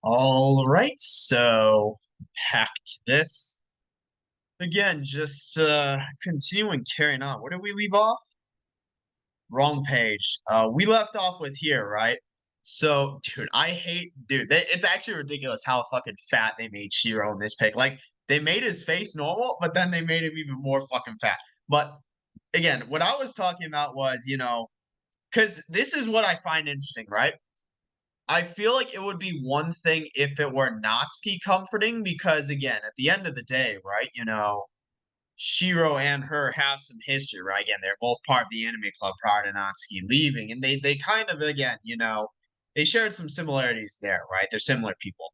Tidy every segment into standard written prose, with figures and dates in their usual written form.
All right, so back to this. Again, just continuing carrying on. Where did we leave off? Wrong page. We left off with here, right? So, dude, it's actually ridiculous how fucking fat they made Shiro in this pic. Like, they made his face normal, but then they made him even more fucking fat. But again, what I was talking about was, because this is what I find interesting, right? I feel like it would be one thing if it were Natsuki comforting because again, at the end of the day, right, Shiro and her have some history, right? Again, they're both part of the anime club prior to Natsuki leaving, and they kind of again, they shared some similarities there, right? They're similar people.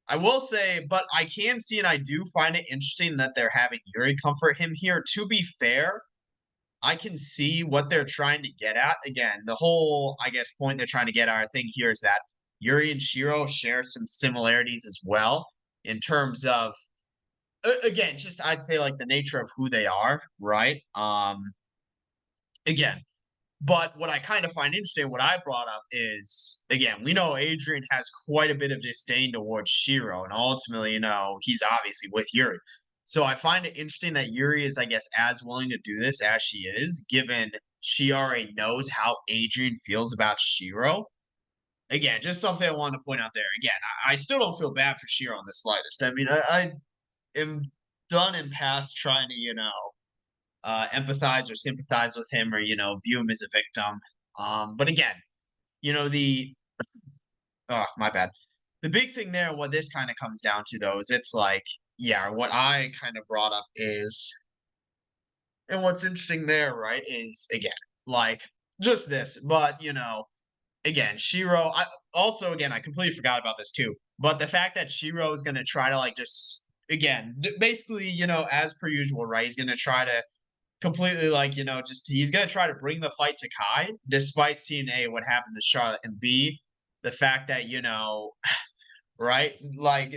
I will say, but I can see and I do find it interesting that they're having Yuri comfort him here. To be fair, I can see what they're trying to get at. Again, the whole, I guess, point they're trying to get at, I think, here is that Yuri and Shiro share some similarities as well in terms of, again, just I'd say like the nature of who they are, right? Again, but what I kind of find interesting, what I brought up is, again, we know Adrian has quite a bit of disdain towards Shiro, and ultimately, he's obviously with Yuri. So I find it interesting that Yuri is, I guess, as willing to do this as she is, given she already knows how Adrian feels about Shiro. Again, just something I wanted to point out there. Again, I still don't feel bad for Shiro in the slightest. I mean, I am done and past trying to, empathize or sympathize with him or, view him as a victim. But again, the oh, my bad. The big thing there, what this kind of comes down to though, is it's like, yeah, what I kind of brought up is, and what's interesting there, right, is again, like just this, but again, Shiro, again, I completely forgot about this too, but the fact that Shiro is going to try to like just, again, basically, as per usual, right, he's going to try to completely like just he's gonna try to bring the fight to Kai, despite seeing A what happened to Charlotte and B the fact that right like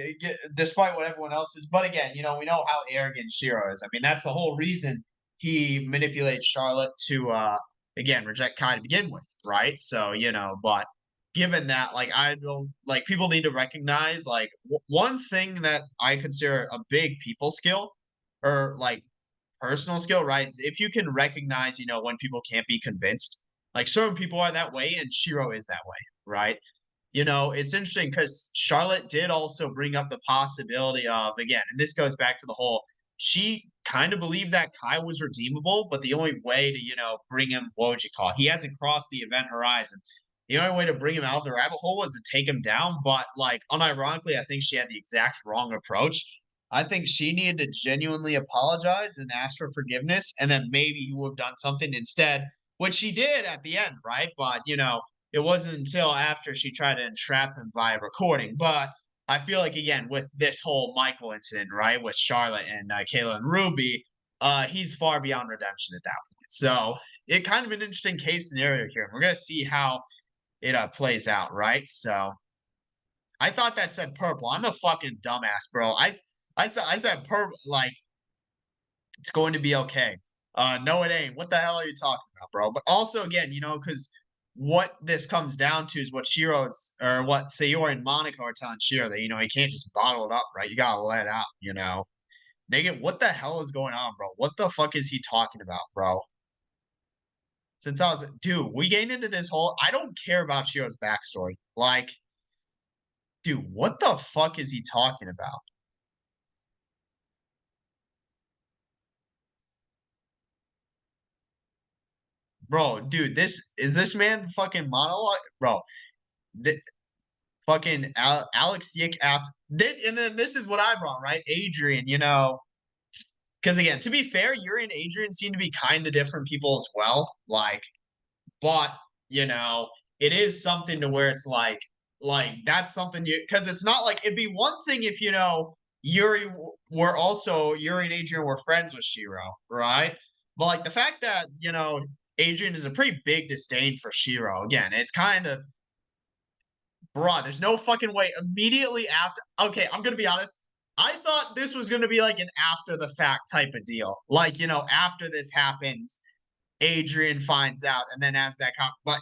despite what everyone else is. But again, we know how arrogant Shiro is. I mean, that's the whole reason he manipulates Charlotte to again reject Kai to begin with, right? So but given that, like, I don't like people need to recognize like one thing that I consider a big people skill or like personal skill, right? Is if you can recognize, when people can't be convinced. Like certain people are that way, and Shiro is that way, right? It's interesting because Charlotte did also bring up the possibility of, again, and this goes back to the whole, she kind of believed that Kai was redeemable, but the only way to, bring him, what would you call it? He hasn't crossed the event horizon. The only way to bring him out of the rabbit hole was to take him down. But like unironically, I think she had the exact wrong approach. I think she needed to genuinely apologize and ask for forgiveness, and then maybe he would have done something instead, which she did at the end, right? But it wasn't until after she tried to entrap him via recording. But I feel like again with this whole Michael incident, right, with Charlotte and Kayla and Ruby, he's far beyond redemption at that point. So it kind of an interesting case scenario here. We're gonna see how it plays out, right? So I thought that said purple. I'm a fucking dumbass, bro. I said purple like it's going to be okay. No, it ain't. What the hell are you talking about, bro? But also, again, because what this comes down to is what Shiro's or what Sayori and Monica are telling Shiro that he can't just bottle it up, right? You gotta let it out. Nigga, what the hell is going on, bro? What the fuck is he talking about, bro? Since I was, dude, we getting into this whole. I don't care about Shiro's backstory. Like, dude, what the fuck is he talking about? Bro, dude, this man fucking monologue, bro. Th- fucking Alex Yick asked this, and then this is what I brought, right? Adrian, because again, to be fair, Yuri and Adrian seem to be kind of different people as well. Like, but you know, it is something to where it's like that's something you because it's not like it'd be one thing if Yuri and Adrian were friends with Shiro, right? But like the fact that Adrian is a pretty big disdain for Shiro. Again, it's kind of bruh, there's no fucking way. Immediately after, okay, I'm gonna be honest. I thought this was gonna be like an after the fact type of deal. Like, after this happens, Adrian finds out, and then as that but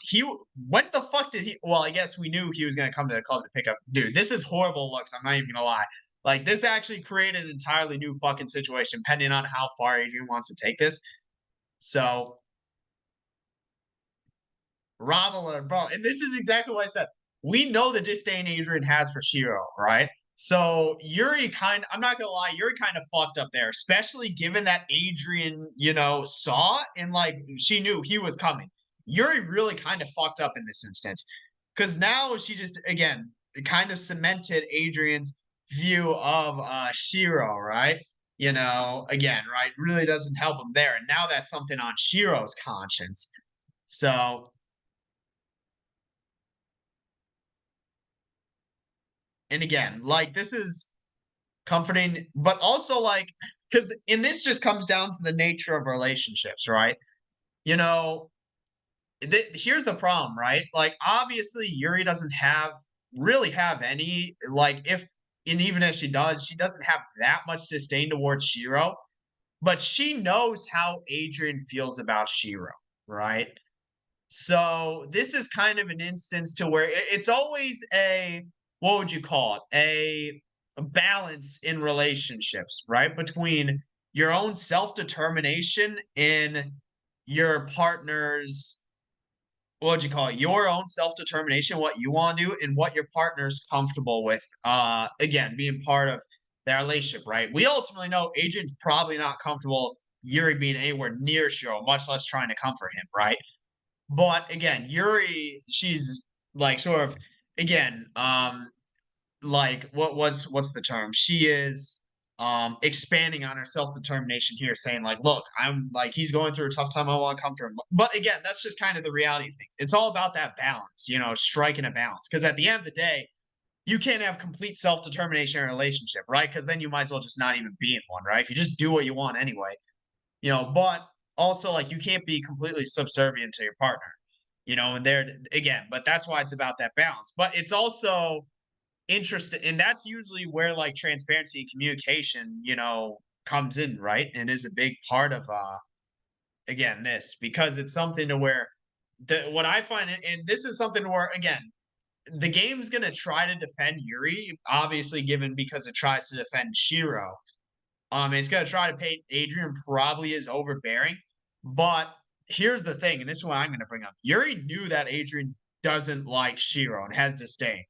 when the fuck did he? Well, I guess we knew he was gonna come to the club to pick up. Dude, this is horrible looks. I'm not even gonna lie. Like this actually created an entirely new fucking situation, depending on how far Adrian wants to take this. So Romulan, bro, and this is exactly what I said. We know the disdain Adrian has for Shiro, right? So Yuri I'm not gonna lie, Yuri kind of fucked up there, especially given that Adrian, saw and like she knew he was coming. Yuri really kind of fucked up in this instance. Cause now she just again kind of cemented Adrian's view of Shiro, right? Again, right, really doesn't help him there. And now that's something on Shiro's conscience. So and again, like this is comforting, but also like because and this just comes down to the nature of relationships, right? You know, here's the problem, right? Like obviously Yuri doesn't really have any like if and even if she doesn't have that much disdain towards Shiro, but she knows how Adrian feels about Shiro, right? So this is kind of an instance to where it's always a what would you call it? A balance in relationships, right? Between your own self-determination in your partner's what would you call it? Your own self-determination, what you want to do, and what your partner's comfortable with. Again, being part of their relationship, right? We ultimately know Adrian's probably not comfortable Yuri being anywhere near Shiro, much less trying to comfort him, right? But again, Yuri, she's like sort of again, like what's the term? She is expanding on her self-determination here, saying, like, look, I'm like he's going through a tough time, I want to comfort him. But again, that's just kind of the reality of things. It's all about that balance, striking a balance. Because at the end of the day, you can't have complete self-determination in a relationship, right? Because then you might as well just not even be in one, right? If you just do what you want anyway, but also like you can't be completely subservient to your partner, and there again, but that's why it's about that balance. But it's also interesting, and that's usually where like transparency and communication, comes in, right? And is a big part of again this because it's something to where what I find and this is something where again the game's gonna try to defend Yuri, obviously given because it tries to defend Shiro. It's gonna try to paint Adrian probably as overbearing, but here's the thing, and this is what I'm gonna bring up. Yuri knew that Adrian doesn't like Shiro and has disdain.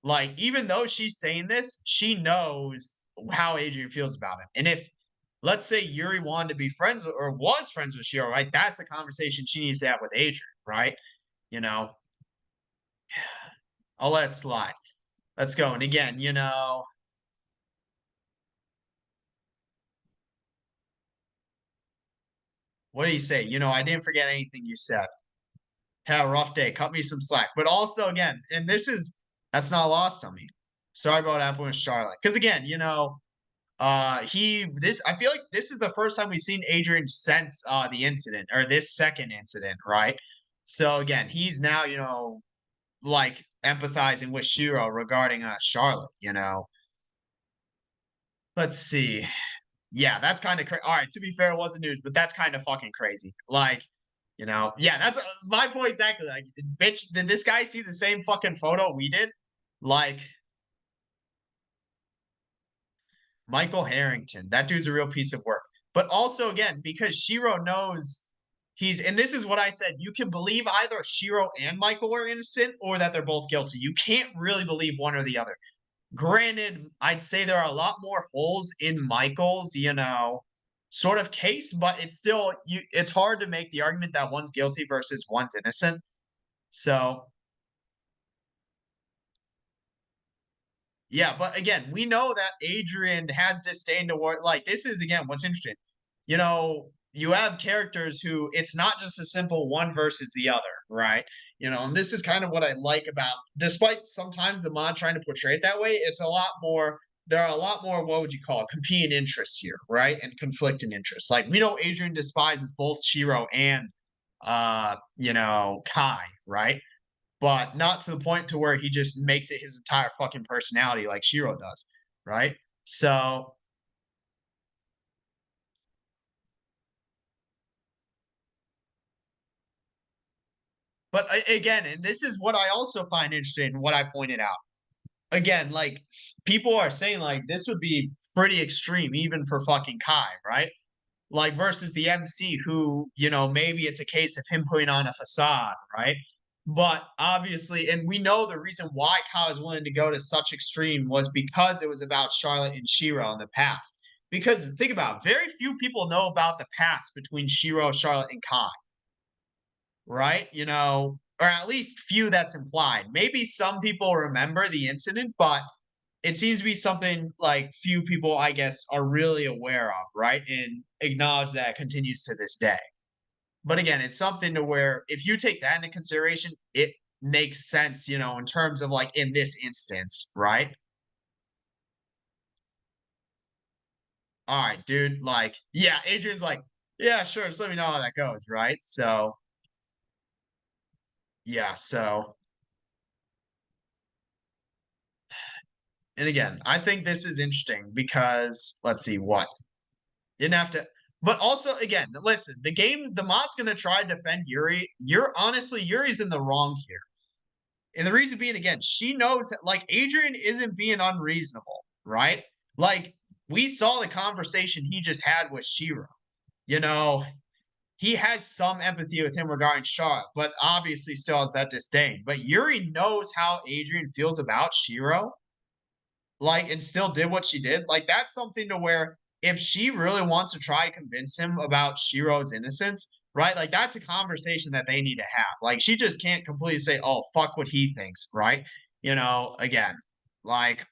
Like, even though she's saying this, she knows how Adrian feels about him. And if let's say Yuri wanted to be friends or was friends with Shiro, right? That's a conversation she needs to have with Adrian, right? You know, I'll let it slide. Let's go. And again, what do you say? I didn't forget anything you said. Had a rough day. Cut me some slack. But also, again, and that's not lost on me. Sorry about what happened with Charlotte. Because again, I feel like this is the first time we've seen Adrian since the incident or this second incident, right? So again, he's now, like empathizing with Shiro regarding Charlotte, Let's see. Yeah, that's kind of crazy. All right, to be fair, it wasn't news, but that's kind of fucking crazy. Like, yeah, that's my point exactly. Like, bitch, did this guy see the same fucking photo we did? Like, Michael Harrington, that dude's a real piece of work. But also, again, because Shiro knows and this is what I said, you can believe either Shiro and Michael were innocent or that they're both guilty. You can't really believe one or the other. Granted, I'd say there are a lot more holes in Michael's, sort of case, but it's hard to make the argument that one's guilty versus one's innocent. So, yeah, but again, we know that Adrian has disdain toward like this is again what's interesting. You have characters who it's not just a simple one versus the other, right? And this is kind of what I like about despite sometimes the mod trying to portray it that way, it's a lot more there are a lot more what would you call it, competing interests here, right? And conflicting interests. Like we know Adrian despises both Shiro and Kai, right? But not to the point to where he just makes it his entire fucking personality like Shiro does, right? So But again, and this is what I also find interesting, and what I pointed out. Again, like people are saying, like this would be pretty extreme, even for fucking Kai, right? Like versus the MC, who maybe it's a case of him putting on a facade, right? But obviously, and we know the reason why Kai was willing to go to such extreme was because it was about Charlotte and Shiro in the past. Because think about it, very few people know about the past between Shiro, Charlotte, and Kai, right? Or at least few that's implied. Maybe some people remember the incident, but it seems to be something like few people, I guess, are really aware of, right? And acknowledge that it continues to this day. But again, it's something to where if you take that into consideration, it makes sense, in terms of like in this instance, right? All right, dude. Like, yeah, Adrian's like, yeah, sure, just let me know how that goes, right? So, yeah, so, and again, I think this is interesting because let's see what didn't have to, but also again, listen, the mod's gonna try to defend Yuri. Yuri's in the wrong here. And the reason being, again, she knows that, like, Adrian isn't being unreasonable, right? Like, we saw the conversation he just had with Shiro. You know, he had some empathy with him regarding Charlotte, but obviously still has that disdain. But Yuri knows how Adrian feels about Shiro, like, and still did what she did. Like, that's something to where if she really wants to try to convince him about Shiro's innocence, right? Like, that's a conversation that they need to have. Like, she just can't completely say, "Oh, fuck what he thinks," right? Again, like,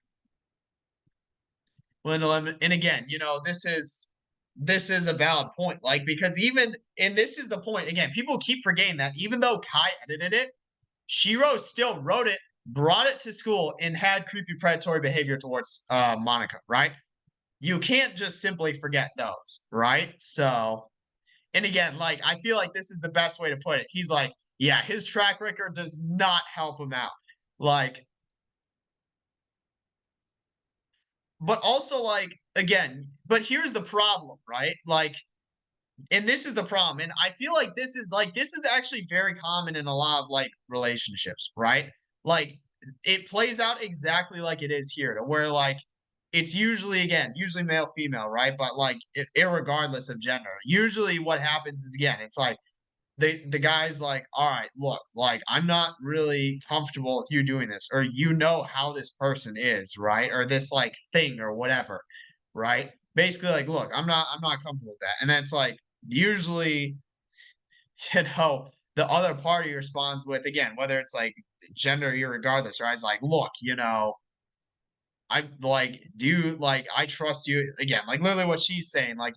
Linda Lemon, and again, this is a valid point. Like, because even and this is the point again, people keep forgetting that even though Kai edited it, Shiro still wrote it, brought it to school, and had creepy predatory behavior towards Monica, right? You can't just simply forget those, right? So, and again, like I feel like this is the best way to put it. He's like, yeah, his track record does not help him out. Like, but also like again, but here's the problem, right? Like, and this is the problem. And I feel like this is actually very common in a lot of like relationships, right? Like it plays out exactly like it is here, to where like it's usually male female, right? But like irregardless of gender, usually what happens is again, it's like the guy's like, all right, look, like I'm not really comfortable with you doing this, or how this person is, right? Or this like thing or whatever, right? Basically, like, look, I'm not comfortable with that. And that's like usually, the other party responds with again, whether it's like gender irregardless, right? It's like, look, I like, do you like, I trust you again, like literally what she's saying, like,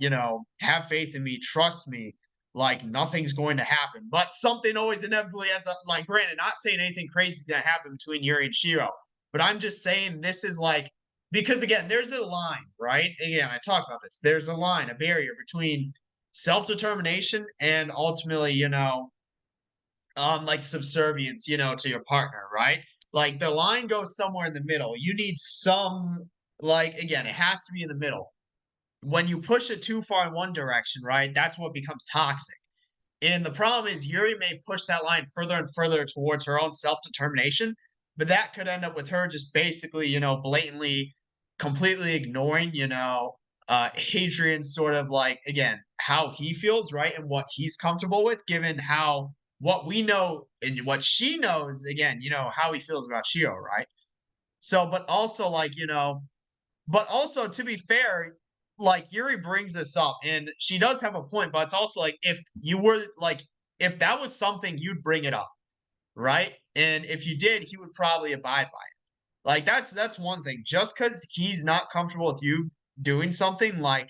have faith in me, trust me, like nothing's going to happen. But something always inevitably ends up, like, granted, not saying anything crazy is gonna happen between Yuri and Shiro, but I'm just saying this is like, because again, there's a line, right? Again, I talk about this. There's a line, a barrier between self-determination and ultimately, like subservience, to your partner, right? Like the line goes somewhere in the middle. You need some, like, again, it has to be in the middle. When you push it too far in one direction, right, that's what becomes toxic. And the problem is Yuri may push that line further and further towards her own self-determination, but that could end up with her just basically, blatantly, completely ignoring, Hadrian's sort of like, again, how he feels, right? And what he's comfortable with, given how what we know and what she knows, again, how he feels about Shio, right? So, but also like, but also to be fair, like Yuri brings this up and she does have a point, but it's also like if you were like if that was something you'd bring it up, right? And if you did, he would probably abide by it. Like that's one thing. Just because he's not comfortable with you doing something, like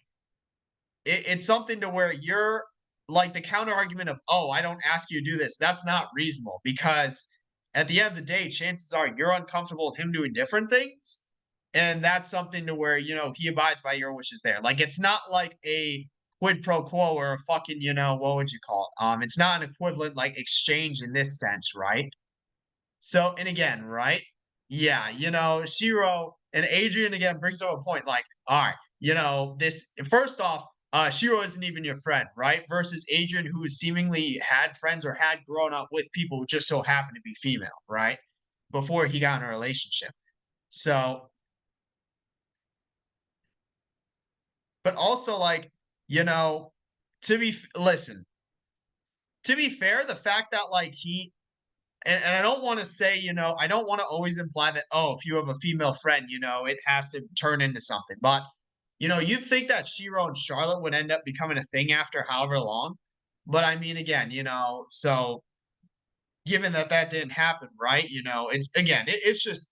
it's something to where you're like the counter argument of, oh, I don't ask you to do this. That's not reasonable because at the end of the day, chances are you're uncomfortable with him doing different things. And that's something to where, he abides by your wishes there. Like it's not like a quid pro quo or a fucking, what would you call it? It's not an equivalent like exchange in this sense, right? So, and again, right? Yeah, Shiro and Adrian again brings up a point like, all right, this first off, Shiro isn't even your friend, right? Versus Adrian, who seemingly had friends or had grown up with people who just so happened to be female, right? Before he got in a relationship. So, but also like, you know, listen, to be fair, the fact that like and I don't want to say, I don't want to always imply that, oh, if you have a female friend, it has to turn into something. But, you'd think that Shiro and Charlotte would end up becoming a thing after however long. But I mean, again, so given that that didn't happen, right? It's again, it's just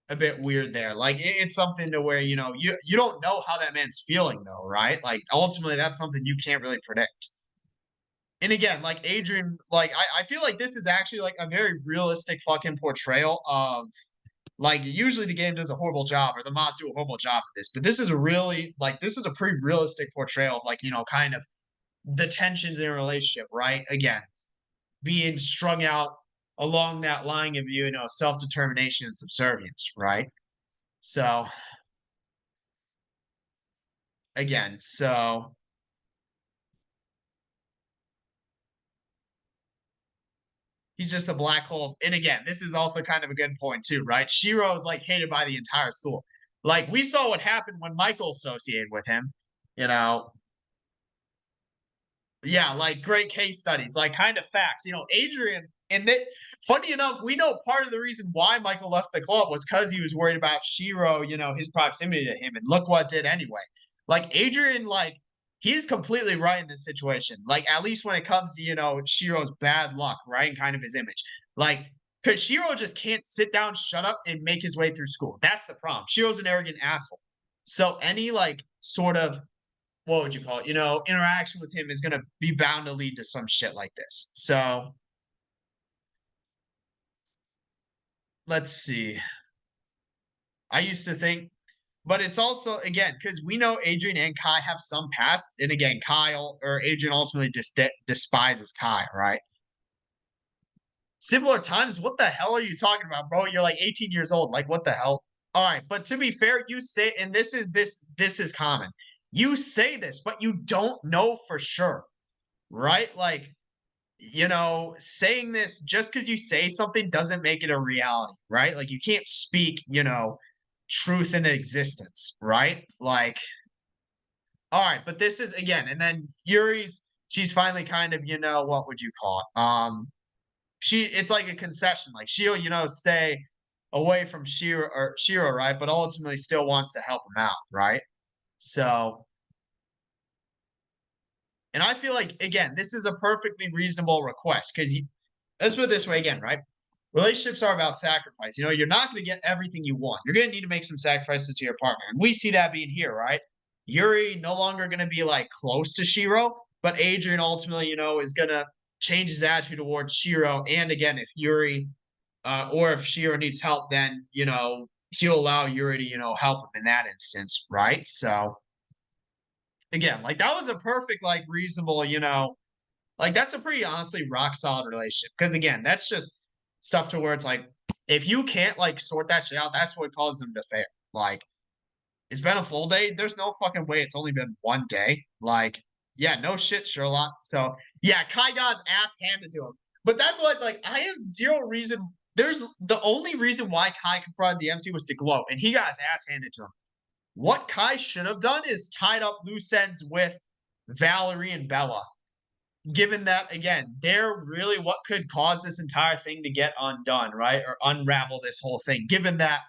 a bit weird there. Like it's something to where, you don't know how that man's feeling though, right? Like ultimately that's something you can't really predict. And again, like Adrian, like I feel like this is actually like a very realistic fucking portrayal of like usually the game does a horrible job or the mods do a horrible job of this, but this is a really like this is a pretty realistic portrayal of like, kind of the tensions in a relationship, right? Again, being strung out along that line of self-determination and subservience, right? So again, so he's just a black hole. And again, this is also kind of a good point too, right? Shiro is like hated by the entire school. Like we saw what happened when Michael associated with him. You know, yeah, like great case studies, like kind of facts. Adrian, and that funny enough, we know part of the reason why Michael left the club was because he was worried about Shiro, his proximity to him, and look what did anyway. Like Adrian, like he's completely right in this situation. Like at least when it comes to Shiro's bad luck, right, and kind of his image, like because Shiro just can't sit down, shut up, and make his way through school. That's the problem. Shiro's an arrogant asshole. So any like sort of what would you call it? Interaction with him is going to be bound to lead to some shit like this. So let's see. I used to think, but it's also again because we know Adrian and Kai have some past, and again, Kyle or Adrian ultimately despises Kai, right? Similar times. What the hell are you talking about, bro? You're like 18 years old. Like what the hell? All right, but to be fair, you say, and this is common. You say this, but you don't know for sure, right? Like saying this just because you say something doesn't make it a reality, right? Like you can't speak, truth into existence, right? Like, all right, but this is again, and then she's finally kind of, what would you call it? It's like a concession, like she'll, stay away from Shiro, right? But ultimately still wants to help him out, right? So and I feel like again, this is a perfectly reasonable request because let's put it this way again, right? Relationships are about sacrifice. You're not going to get everything you want. You're going to need to make some sacrifices to your partner. And we see that being here, right? Yuri no longer going to be like close to Shiro, but Adrian ultimately, is going to change his attitude towards Shiro. And again, if Yuri or if Shiro needs help, then, he'll allow Yuri to, help him in that instance, right? So again, like that was a perfect, like reasonable, like that's a pretty honestly rock solid relationship. Because again, that's just stuff to where it's like, if you can't like sort that shit out, that's what causes them to fail. Like, it's been a full day. There's no fucking way it's only been one day. Like, yeah, no shit, Sherlock. So yeah, Kai got his ass handed to him. But that's why it's like I have zero reason. There's the only reason why Kai confronted the MC was to glow, and he got his ass handed to him. What Kai should have done is tied up loose ends with Valerie and Bella, given that again they're really what could cause this entire thing to get undone, right, or unravel this whole thing, given that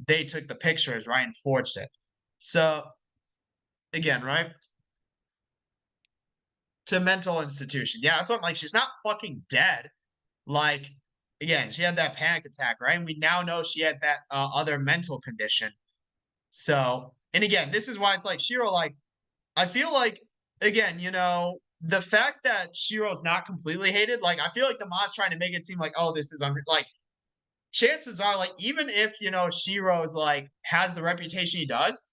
they took the pictures, right, and forged it. So again, right, to mental institution, yeah, that's what I'm like, she's not fucking dead. Like again, she had that panic attack, right, and we now know she has that other mental condition. So and again, this is why it's like Shiro, like I feel like again, the fact that Shiro's not completely hated, like I feel like the mod's trying to make it seem like, oh, this is like chances are, like, even if Shiro's like has the reputation he does,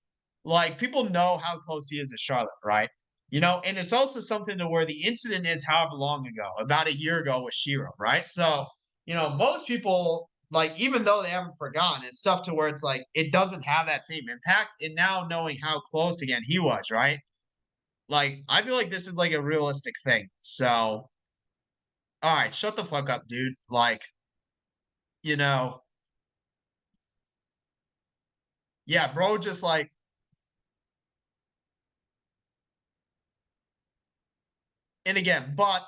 like people know how close he is to Charlotte, right? And it's also something to where the incident is however long ago, about a year ago with Shiro, right? So, most people like even though they haven't forgotten, it's stuff to where it's like it doesn't have that same impact. And now knowing how close again he was, right? Like, I feel like this is like a realistic thing. So, all right, shut the fuck up, dude. Like, you know, yeah, bro, just like, and again, but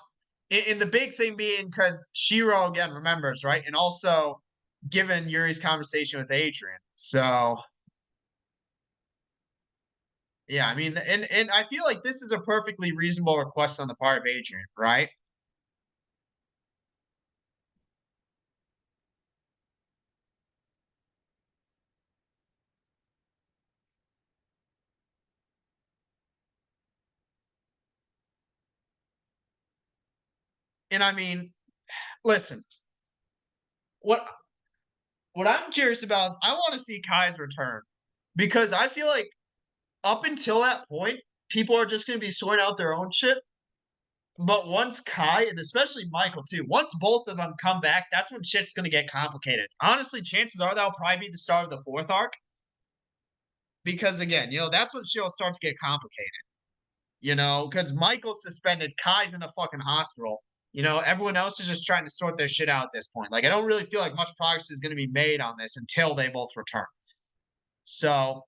in the big thing being because Shiro again remembers, right? And also given Yuri's conversation with Adrian. So, yeah, I mean, and I feel like this is a perfectly reasonable request on the part of Adrian, right? And I mean, listen, what what I'm curious about is I want to see Kai's return because I feel like up until that point, people are just going to be sorting out their own shit. But once Kai and especially Michael too, once both of them come back, that's when shit's going to get complicated. Honestly, chances are that'll probably be the start of the fourth arc because again, that's when shit'll start to get complicated. Because Michael's suspended, Kai's in a fucking hospital. Everyone else is just trying to sort their shit out at this point. Like, I don't really feel like much progress is going to be made on this until they both return. So,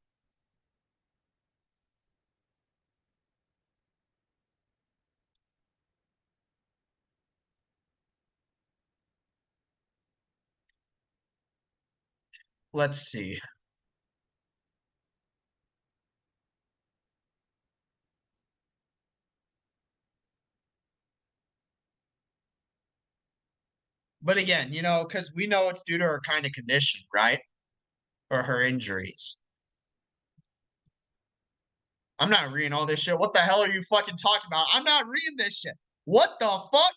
let's see. But again, because we know it's due to her kind of condition, right? Or her injuries. I'm not reading all this shit. What the hell are you fucking talking about? I'm not reading this shit. What the fuck?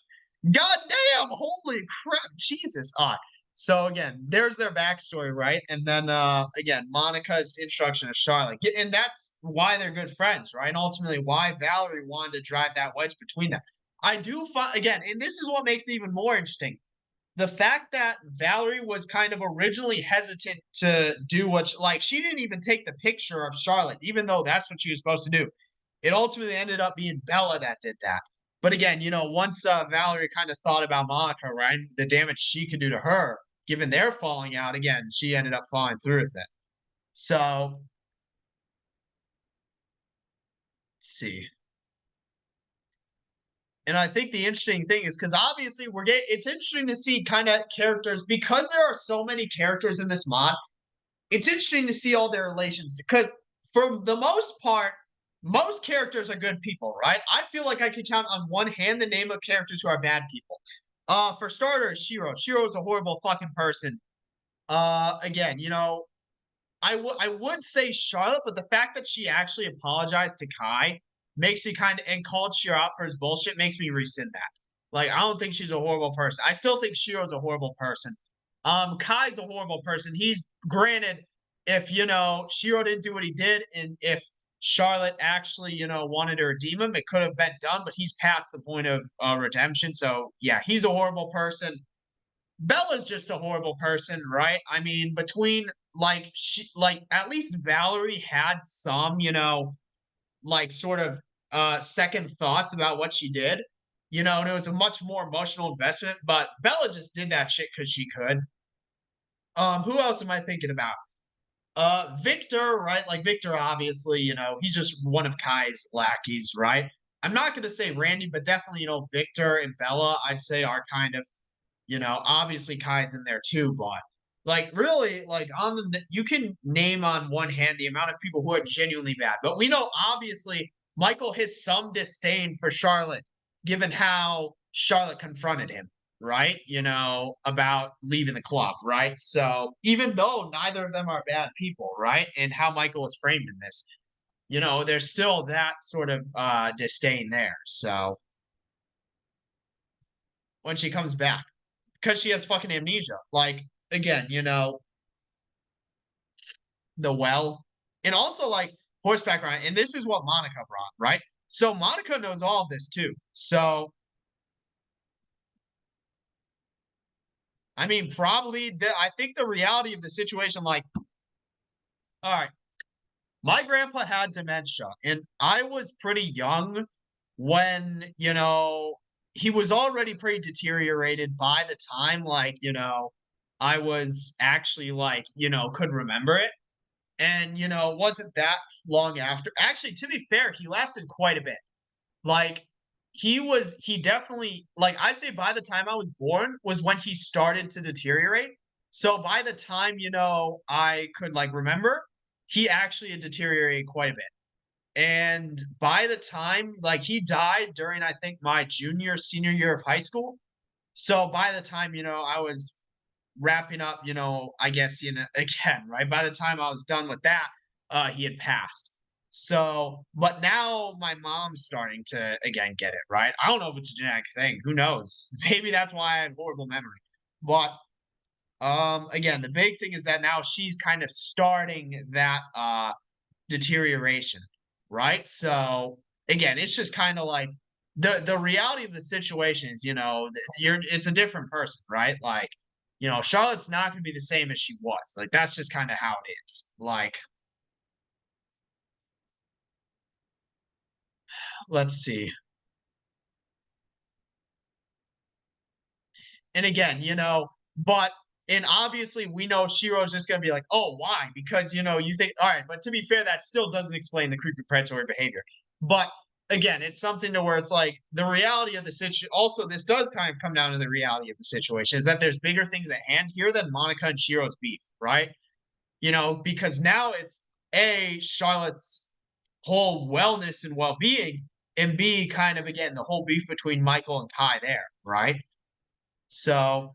God damn! Holy crap! Jesus! All right. So again, there's their backstory, right? And then again, Monica's instruction of Charlotte, and that's why they're good friends, right? And ultimately, why Valerie wanted to drive that wedge between them. I do find again, and this is what makes it even more interesting the fact that Valerie was kind of originally hesitant to do what like she didn't even take the picture of Charlotte, even though that's what she was supposed to do. It ultimately ended up being Bella that did that. But again, once Valerie kind of thought about Monica, right, the damage she could do to her, given their falling out, again, she ended up falling through with it. So, let's see. And I think the interesting thing is because obviously it's interesting to see kind of characters because there are so many characters in this mod it's interesting to see all their relations because for the most part, most characters are good people, right? I feel like I could count on one hand the name of characters who are bad people. For starters, Shiro. Shiro is a horrible fucking person. Again, I would say Charlotte, but the fact that she actually apologized to Kai makes me kind of and called Shiro out for his bullshit makes me rescind that. Like, I don't think she's a horrible person. I still think Shiro's a horrible person. Kai's a horrible person. He's granted if Shiro didn't do what he did, and if Charlotte actually wanted to redeem him, it could have been done. But he's past the point of redemption. So yeah, he's a horrible person. Bella's just a horrible person, right? I mean, between like at least Valerie had some, like sort of second thoughts about what she did. And it was a much more emotional investment, but Bella just did that shit because she could. Who else am I thinking about? Victor, right? Like Victor, obviously, he's just one of Kai's lackeys, right? I'm not gonna say Randy, but definitely, Victor and Bella, I'd say are kind of obviously Kai's in there too, but like really, like you can name on one hand the amount of people who are genuinely bad. But we know obviously Michael has some disdain for Charlotte, given how Charlotte confronted him, right? About leaving the club, right? So even though neither of them are bad people, right? And how Michael is framed in this, there's still that sort of disdain there. So when she comes back because she has fucking amnesia. Like again, the well, and also like horseback riding. And this is what Monica brought, right? So Monica knows all of this too. So I mean, probably I think the reality of the situation, like, all right, My grandpa had dementia, and I was pretty young when, he was already pretty deteriorated by the time, like, I was actually, like, could remember it. And, it wasn't that long after. Actually, to be fair, he lasted quite a bit. Like, he definitely, like, I'd say by the time I was born was when he started to deteriorate. So by the time, I could, like, remember, he actually had deteriorated quite a bit. And by the time, like, he died during, I think, my junior, senior year of high school. So by the time, I was wrapping up, I guess, again, right? By the time I was done with that, he had passed. So, but now my mom's starting to again get it, right? I don't know if it's a genetic thing. Who knows? Maybe that's why I have horrible memory. But again, the big thing is that now she's kind of starting that deterioration, right? So again, it's just kind of like the reality of the situation is, you're it's a different person, right? Like, Charlotte's not going to be the same as she was. Like that's just kind of how it is. Like, let's see. And again, but and obviously we know Shiro's just gonna be like, oh, why? Because you think, all right, but to be fair, that still doesn't explain the creepy predatory behavior. But again, it's something to where it's like the reality of the situation. Also, this does kind of come down to the reality of the situation is that there's bigger things at hand here than Monica and Shiro's beef, right? Because now it's A, Charlotte's whole wellness and well-being, and B, kind of again, the whole beef between Michael and Kai there, right? So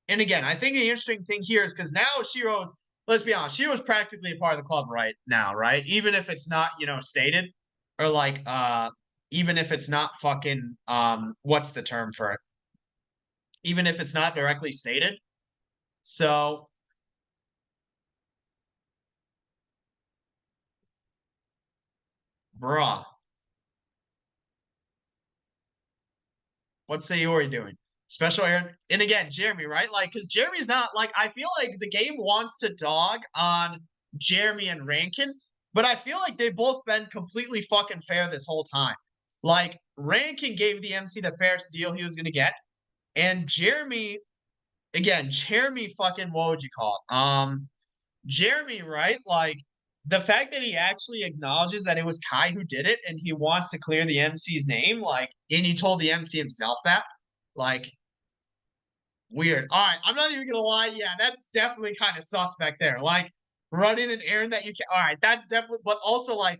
and again, I think the interesting thing here is because now Shiro's, let's be honest, Shiro's practically a part of the club right now, right? Even if it's not, stated or like even if it's not fucking what's the term for it? Even if it's not directly stated. So, bruh, what's Sayori doing? Special air and again, Jeremy, right? Like, because Jeremy's not like I feel like the game wants to dog on Jeremy and Rankin, but I feel like they've both been completely fucking fair this whole time. Like, Rankin gave the MC the fairest deal he was gonna get, and Jeremy, again, Jeremy fucking what would you call it? Jeremy, right? Like the fact that he actually acknowledges that it was Kai who did it and he wants to clear the MC's name, like, and he told the MC himself that, like, weird. All right, I'm not even gonna lie. Yeah, that's definitely kind of suspect there. Like running an errand that you can. All right, that's definitely. But also, like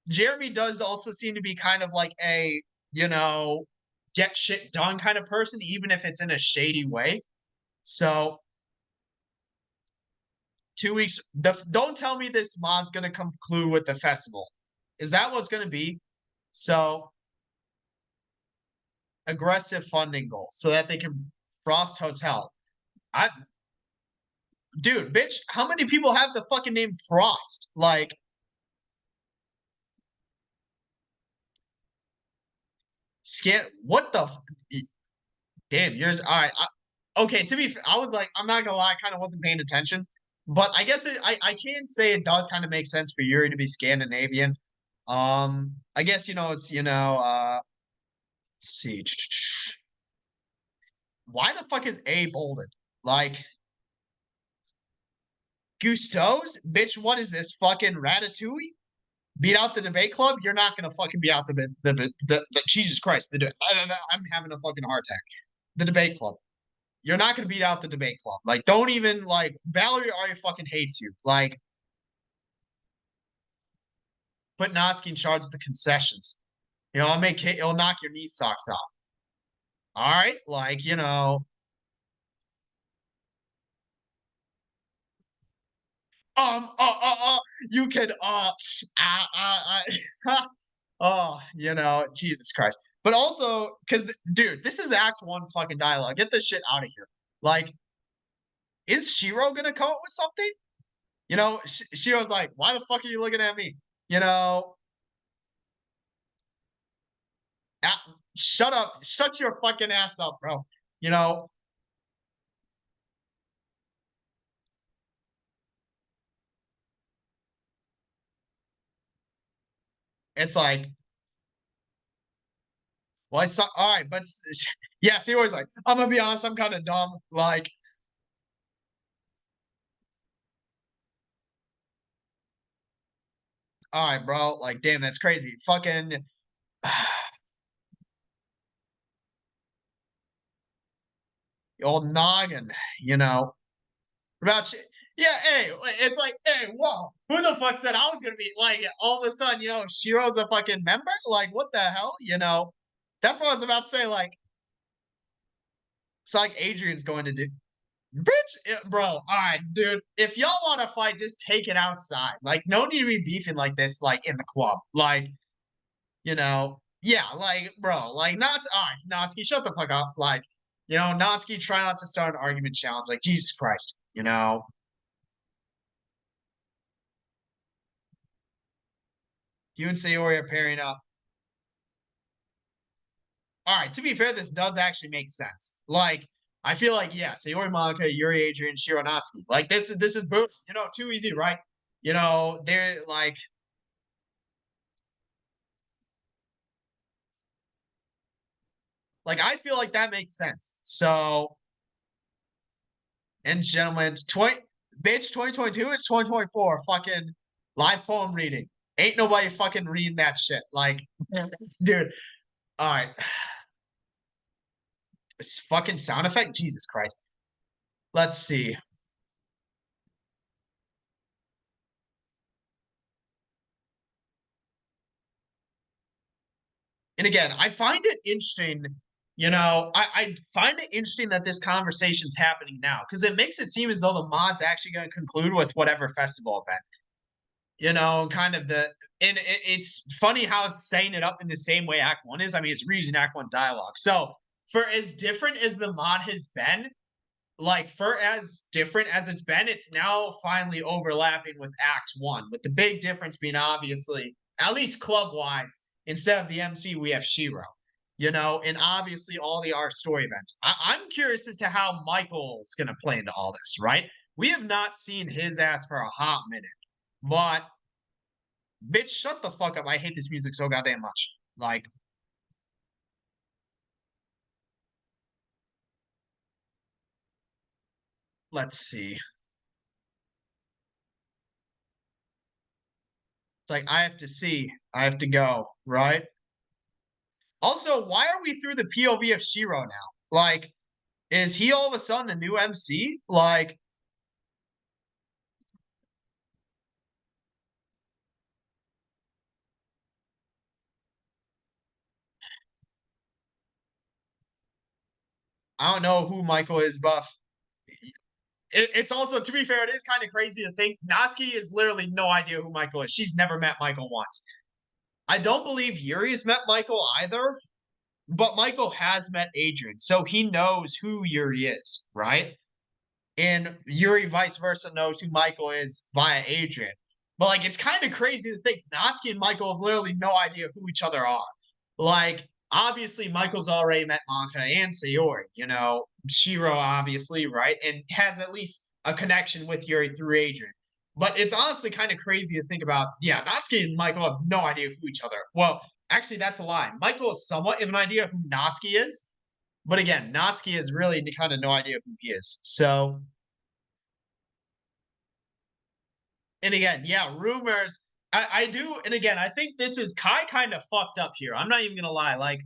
Jeremy does also seem to be kind of like a you know get shit done kind of person, even if it's in a shady way. So 2 weeks. Don't tell me this mod's gonna conclude with the festival. Is that what's gonna be? So aggressive funding goals so that they can Frost Hotel. I dude, bitch, how many people have the fucking name Frost? Like, scan what the damn yours. All right. Okay, to be fair, I was like, I'm not gonna lie, I kind of wasn't paying attention, but I guess I can say it does kind of make sense for Yuri to be Scandinavian. I guess it's let's see, why the fuck is A bolded? Like Gusteau's bitch. What is this fucking Ratatouille? Beat out the debate club? You're not gonna fucking beat out the Jesus Christ. I'm having a fucking heart attack. The debate club. You're not gonna beat out the debate club. Like, don't even like Valerie already fucking hates you. Like, put Noski in charge of the concessions. It'll knock your knee socks off. All right, like you can oh, Jesus Christ. But also, because dude, this is Act One fucking dialogue. Get this shit out of here. Like, is Shiro gonna come up with something? Shiro's like, why the fuck are you looking at me? You know, shut up, shut your fucking ass up, bro. You know, It's like, well, I saw all right, but yeah, so always like, I'm gonna be honest, I'm kind of dumb. Like, all right, bro, like, damn, that's crazy. Fucking old noggin, you know. About yeah, hey, it's like, hey, whoa, who the fuck said I was gonna be like all of a sudden, Shiro's a fucking member? Like, what the hell? That's what I was about to say. Like, it's like Adrian's going to do. Bitch, bro. All right, dude. If y'all want to fight, just take it outside. Like, no need to be beefing like this, like in the club. Like, yeah, like, bro, like, all right, Natsuki, shut the fuck up. Like, Natsuki, try not to start an argument challenge. Like, Jesus Christ. You and Sayori are pairing up. All right, to be fair, this does actually make sense. Like, I feel like, yeah, Sayori Monica, Yuri Adrian, Shiro Natsuki. Like, this is both, too easy, right? They're like I feel like that makes sense. So, and gentlemen, 2022, it's 2024. Fucking live poem reading. Ain't nobody fucking reading that shit. Like, dude, all right. It's fucking sound effect. Jesus Christ. Let's see. And again, I find it interesting. I find it interesting that this conversation's happening now because it makes it seem as though the mod's actually going to conclude with whatever festival event. Kind of it's funny how it's saying it up in the same way Act One is. I mean, it's reusing Act One dialogue. So for as different as the mod has been, like for as different as it's been, it's now finally overlapping with Act One, with the big difference being obviously, at least club wise, instead of the MC, we have Shiro. And obviously all the R story events. I'm curious as to how Michael's gonna play into all this, right? We have not seen his ass for a hot minute. But bitch, shut the fuck up. I hate this music so goddamn much. Like, let's see. It's like I have to see. I have to go, right? Also, why are we through the POV of Shiro now? Like, is he all of a sudden the new MC? Like, I don't know who Michael is, buff. It's also, to be fair, it is kind of crazy to think Natsuki is literally no idea who Michael is. She's never met Michael once. I don't believe Yuri has met Michael either, but Michael has met Adrian, so he knows who Yuri is, right? And Yuri vice versa knows who Michael is via Adrian. But like it's kind of crazy to think Natsuki and Michael have literally no idea who each other are. Like, obviously Michael's already met Manka and Sayori, Shiro obviously, right? And has at least a connection with Yuri through Adrian. But it's honestly kind of crazy to think about. Yeah, Natsuki and Michael have no idea who each other. Well, actually, that's a lie. Michael has somewhat of an idea who Natsuki is, but again, Natsuki has really kind of no idea who he is. So, and again, yeah, rumors. I do, and again, I think this is Kai kind of fucked up here. I'm not even gonna lie. Like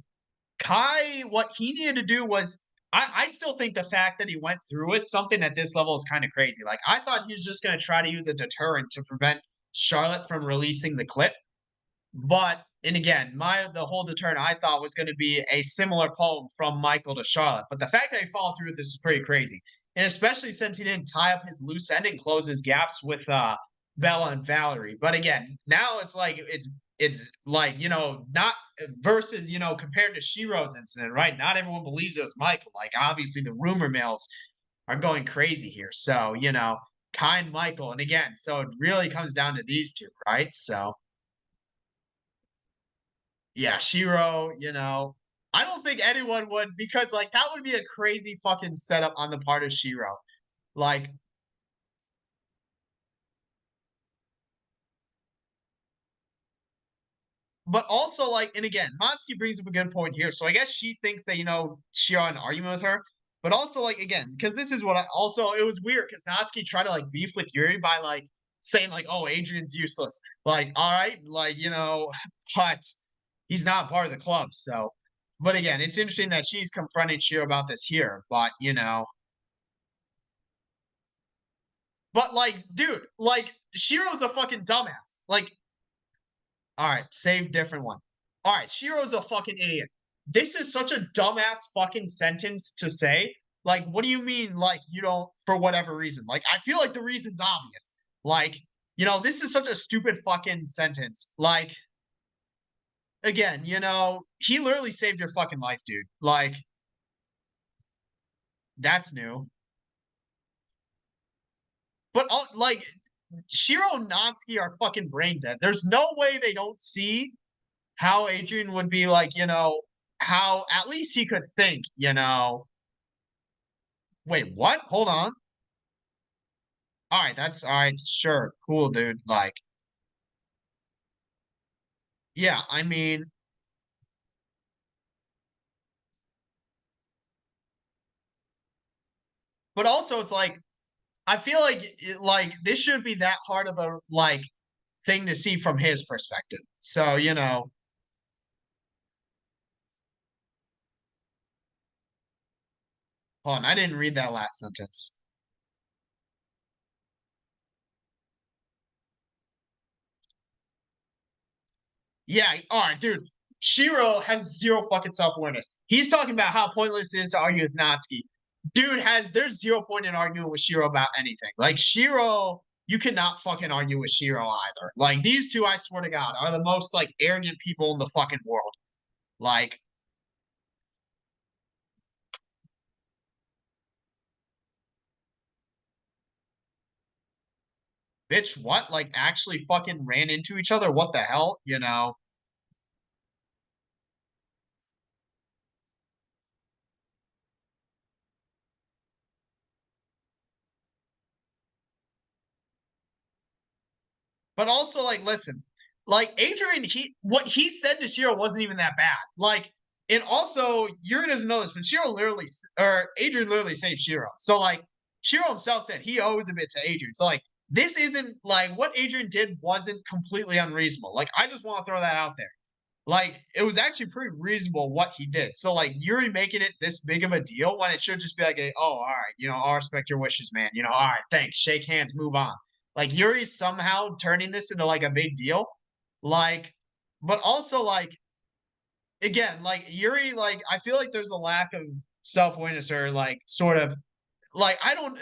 Kai, what he needed to do was, I still think the fact that he went through with something at this level is kind of crazy. Like I thought he was just gonna try to use a deterrent to prevent Charlotte from releasing the clip. But and again, the whole deterrent I thought was going to be a similar poem from Michael to Charlotte. But the fact that he followed through with this is pretty crazy. And especially since he didn't tie up his loose end and close his gaps with Bella and Valerie. But again, now it's like, not versus, compared to Shiro's incident, right? Not everyone believes it was Michael. Like obviously the rumor mills are going crazy here. So, kind Michael. And again, so it really comes down to these two, right? So yeah, Shiro, I don't think anyone would because like that would be a crazy fucking setup on the part of Shiro. Like, but also, like, and again, Motsky brings up a good point here. So I guess she thinks that, she had an argument with her. But also, like, again, because this is what I also it was weird because Natsuki tried to like beef with Yuri by like saying, like, oh, Adrian's useless. Like, all right, like, but he's not part of the club. So but again, it's interesting that she's confronting Shiro about this here. But like, dude, like Shiro's a fucking dumbass. Like, all right, save different one. All right, Shiro's a fucking idiot. This is such a dumbass fucking sentence to say. Like, what do you mean, like, you don't, for whatever reason? Like, I feel like the reason's obvious. Like, this is such a stupid fucking sentence. Like, again, he literally saved your fucking life, dude. Like, that's new. But, like, Shiro and Natsuki are fucking brain dead. There's no way they don't see how Adrian would be like, how at least he could think. Wait, what? Hold on. All right, that's all right. Sure, cool, dude. Like, yeah, I mean, but also it's like I feel like like this should be that hard of a like thing to see from his perspective. So, hold on, I didn't read that last sentence. Yeah, all right, dude. Shiro has zero fucking self awareness. He's talking about how pointless it is to argue with Natsuki. Dude there's zero point in arguing with Shiro about anything. Like Shiro, you cannot fucking argue with Shiro either. Like these two, I swear to God, are the most like arrogant people in the fucking world. Like, bitch, what? Like actually fucking ran into each other? What the hell? But also, like, listen, like Adrian, what he said to Shiro wasn't even that bad. Like, and also Yuri doesn't know this, but Shiro literally or Adrian literally saved Shiro. So like Shiro himself said he owes a bit to Adrian. So like this isn't like what Adrian did wasn't completely unreasonable. Like I just want to throw that out there. Like it was actually pretty reasonable what he did. So like Yuri making it this big of a deal when it should just be like, oh, all right, I'll respect your wishes, man. All right, thanks, shake hands, move on. Like Yuri's somehow turning this into like a big deal. Like, but also like again, like Yuri, like I feel like there's a lack of self-awareness or like sort of like I don't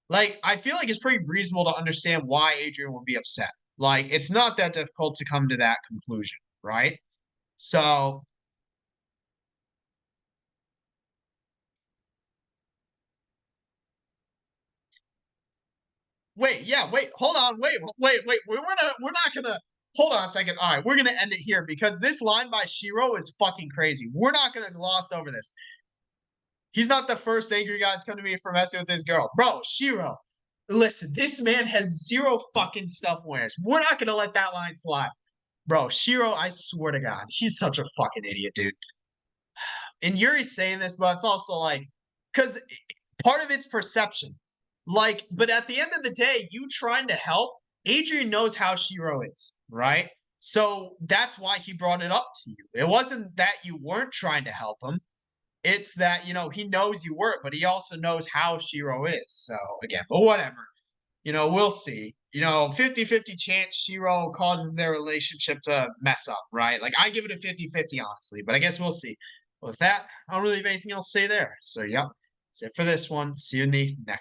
like I feel like it's pretty reasonable to understand why Adrian would be upset. Like it's not that difficult to come to that conclusion, right? So wait, yeah, wait, hold on, wait. We're not gonna hold on a second. All right, we're gonna end it here because this line by Shiro is fucking crazy. We're not gonna gloss over this. He's not the first angry guy that's come to me for messing with this girl. Bro, Shiro, listen, this man has zero fucking self-awareness. We're not gonna let that line slide. Bro, Shiro, I swear to God, he's such a fucking idiot, dude. And Yuri's saying this, but it's also like, because part of it's perception. Like, but at the end of the day, you trying to help, Adrian knows how Shiro is, right? So that's why he brought it up to you. It wasn't that you weren't trying to help him. It's that, he knows you weren't, but he also knows how Shiro is. So again, but whatever. We'll see. 50-50 chance Shiro causes their relationship to mess up, right? Like I give it a 50-50, honestly, but I guess we'll see. With that, I don't really have anything else to say there. So, yep, that's it for this one. See you in the next.